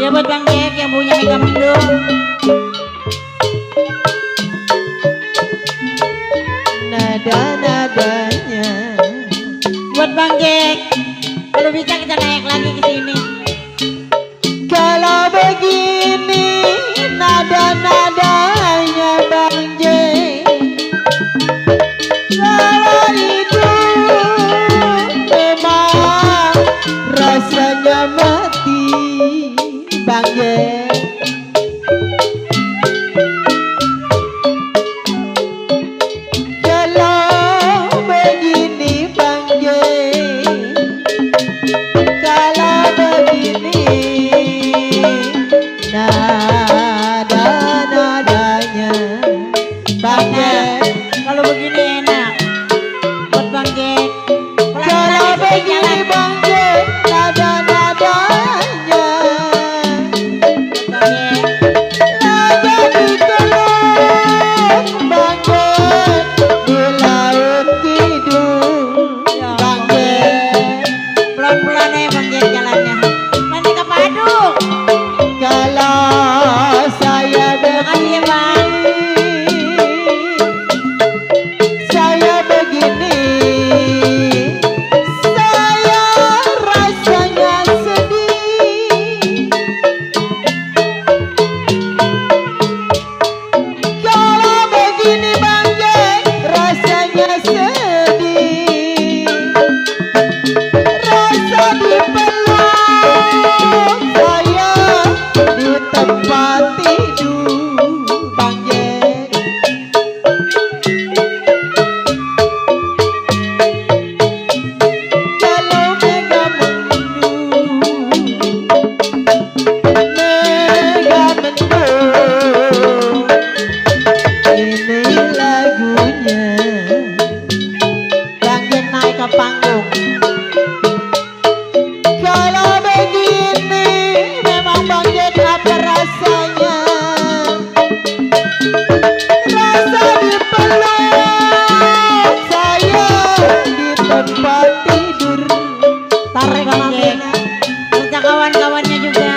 Ya buat Bang Jack yang punya Mega Mendung. Nada-nadanya Buat Bang Jack. Kalau bisa kita naik lagi ke sini. kalau begini nada-nadanya Bang J. Kalau hidup memang rasanya mati Bang J. Kalau begini Bang J, kalau begini nada-nadanya Bang J. Kalau begini enak. Buat Bang Jack. Kalau begini Bang J, nada-nadanya Bang Jack. nada diteluk Bang J di laut tidur Bang J. Pelan-pelan ya Bang Jack jalannya. Nanti ke Padung. Kalau saya Makasih ya Bang. saya begini, saya rasanya sedih. Kalau begini Bang Jack, rasanya sedih. Rasa dipeluk saya di tempat tidur Bang Jack. Kalau Mega Mendung, Mega Mendung, ini lagunya. Bang Jack naik ke panggung. Kalau begini memang Bang Jack apa rasanya? Rasa dipeluk saya di tempat tidur. Tarik Bang Jack. Minta kawan-kawannya juga.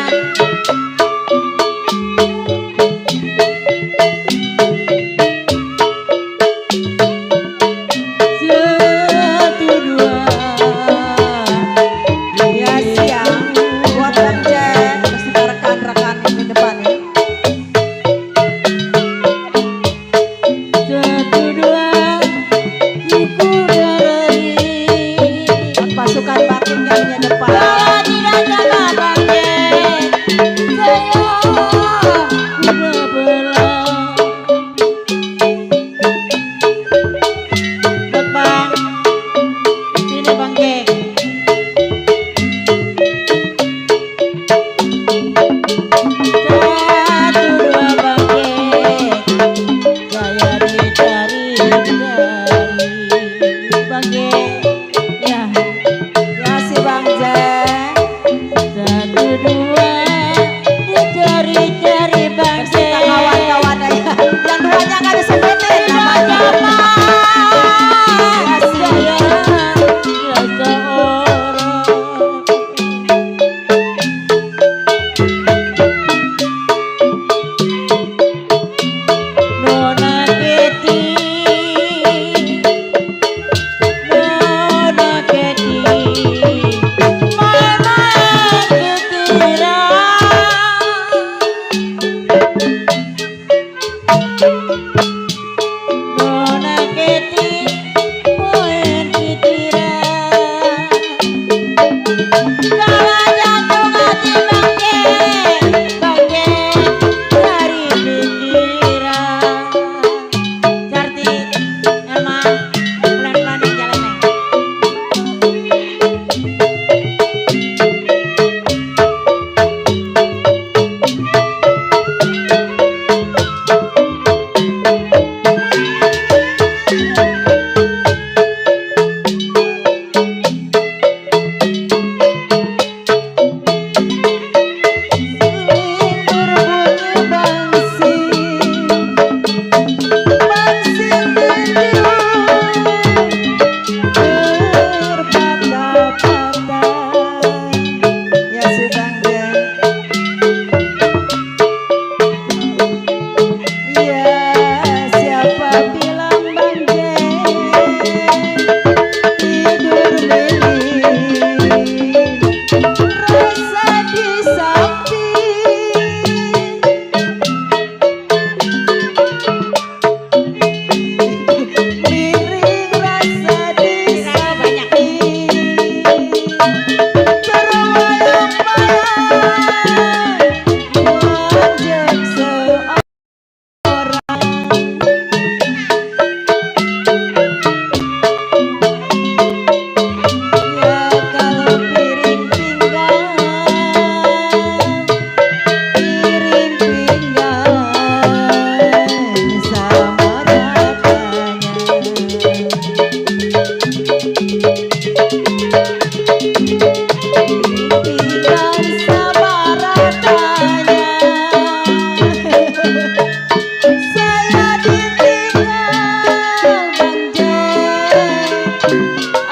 Satu dua. Ya siang buat Bang Jack beserta rekan-rekan di depan ya. Satu dua. Ku dari Buat pasukan batik yang di depan.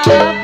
Maaf